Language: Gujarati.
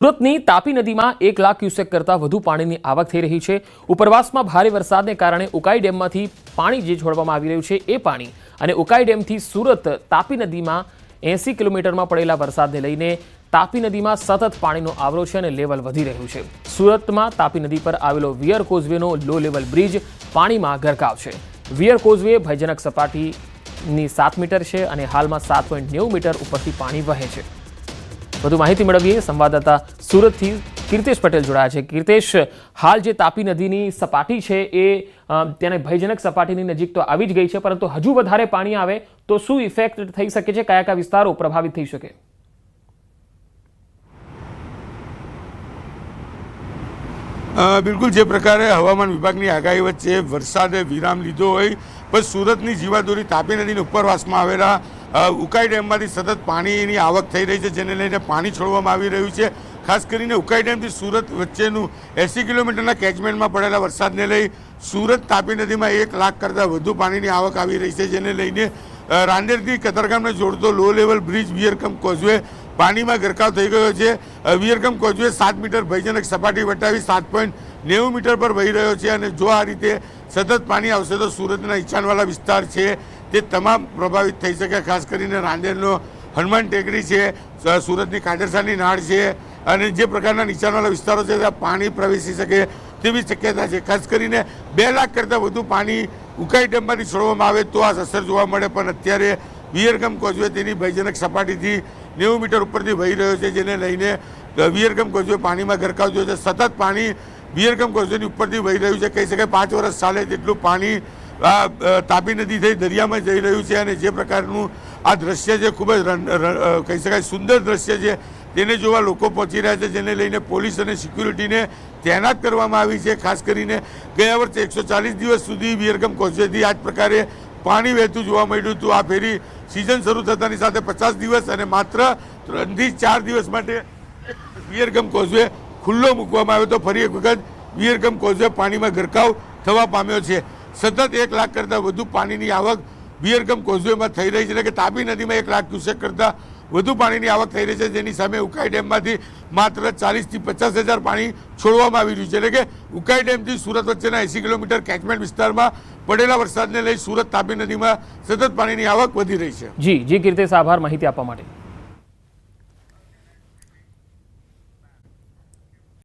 સુરતની તાપી નદીમાં 1 લાખ ક્યુસેક કરતાં વધુ પાણીની આવક થઈ રહી છે। ઉપરવાસમાં ભારે વરસાદને કારણે ઉકાઈ ડેમમાંથી પાણી જે છોડવામાં આવી રહ્યું છે એ પાણી અને ઉકાઈ ડેમથી સુરત તાપી નદીમાં 80 કિલોમીટરમાં પડેલા વરસાદને લઈને તાપી નદીમાં સતત પાણીનો આવરો છે અને લેવલ વધી રહ્યું છે। સુરતમાં તાપી નદી પર આવેલો વિયર કોઝવેનો લો લેવલ બ્રિજ પાણીમાં ગરકાવ છે। વિયર કોઝવે ભયજનક સપાટીની 7 મીટર છે અને હાલમાં 7.90 મીટર ઉપરથી પાણી વહે છે। વધુ માહિતી મેળવીએ સંવાદદાતા સુરતથી કીર્તેશ પટેલ જોડાયા છે। કીર્તેશ, હાલ જે તાપી નદીની સપાટી છે એ તેને ભયજનક સપાટીની નજીક તો આવી જ ગઈ છે, પરંતુ હજુ વધારે પાણી આવે તો શું ઇફેક્ટ થઈ શકે છે? કયા કયા વિસ્તારો પ્રભાવિત થઈ શકે? બિલકુલ જે પ્રકારે હવામાન વિભાગની આગાહી વચ્ચે વરસાદે વિરામ લીધો હોય, પણ સુરતની જીવાદોરી તાપી નદીની ઉપરવાસમાં આવેલા ઉકાઈ ડેમમાંથી સતત પાણીની આવક થઈ રહી છે, જેને લઈને પાણી છોડવામાં આવી રહ્યું છે। ખાસ કરીને ઉકાઈ ડેમથી સુરત વચ્ચેનું 80 કિલોમીટરના કેચમેન્ટમાં પડેલા વરસાદને લઈ સુરત તાપી નદીમાં 1 લાખ કરતાં વધુ પાણીની આવક આવી રહી છે, જેને લઈને રાંદેરથી કતારગામને જોડતો લો લેવલ બ્રિજ વિયરકમ કોઝવે પાણીમાં ગરકાવ થઈ ગયો છે। વિયરકમ કોઝવે 7 મીટર ભયજનક સપાટી વટાવી 7.90 મીટર પર વહી રહ્યો છે અને જો આ રીતે સતત પાણી આવશે તો સુરતના નીચાણવાળા વિસ્તાર છે તે તમામ પ્રભાવિત થઈ શકે। ખાસ કરીને રાંદેરનો હનુમાન ટેકરી છે, સુરતની કાદરસાની નાળ છે અને જે પ્રકારના નીચાણવાળા વિસ્તારો છે ત્યાં પાણી પ્રવેશી શકે તેવી શક્યતા છે। ખાસ કરીને 2 લાખ કરતાં વધુ પાણી ઉકાઈ ડેમમાંથી છોડવામાં આવે તો આ અસર જોવા મળે, પણ અત્યારે વિયરકમ કોઝવે તેની ભયજનક સપાટીથી 90 મીટર ઉપરથી વહી રહ્યો છે, જેને લઈને વિયરકમ કોઝવે પાણીમાં ગરકાવ થયો છે। સતત પાણી વિયરકમ કોઝવેની ઉપરથી વહી રહ્યું છે। કહી શકાય 5 વર્ષ ચાલે તેટલું પાણી તાપી નદી થઈ દરિયામાં જઈ રહ્યું છે અને જે પ્રકારનું આ દ્રશ્ય છે ખૂબ જ કહી શકાય સુંદર દ્રશ્ય છે, તેને જોવા લોકો પહોંચી રહ્યા છે, જેને લઈને પોલીસ અને સિક્યુરિટીને તૈનાત કરવામાં આવી છે। ખાસ કરીને ગયા વર્ષે 140 દિવસ સુધી વિયરકમ કોઝવેથી આ જ પ્રકારે પાણી વહેતું જોવા મળ્યું હતું। આ ફેરી સિઝન શરૂ થતાની સાથે 50 દિવસ અને માત્ર 3 થી 4 દિવસ માટે વિયરકમ કોઝવે ખુલ્લો મૂકવામાં આવ્યો તો ફરી એક વખત વિયરકમ કોઝવે પાણીમાં ગરકાવ થવા પામ્યો છે। સતત 1 લાખ કરતાં વધુ પાણીની આવક વિયરકમ કોઝવેમાં થઈ રહી છે, એટલે કે તાપી નદીમાં 1 લાખ ક્યુસેક કરતાં વધુ પાણીની આવક થઈ રહી છે, જેની સામે ઉકાઈ ડેમમાંથી માત્ર 40 થી 50 હજાર પાણી છોડવામાં આવી રહ્યું છે। એટલે કે ઉકાઈ ડેમથી સુરત વચ્ચેના 80 કિલોમીટર કેચમેન્ટ વિસ્તારમાં પડેલા વરસાદને લઈ સુરત તાપી નદીમાં સતત પાણીની આવક વધી રહી છે। જી કીર્તેશ, આભાર માહિતી આપવા માટે।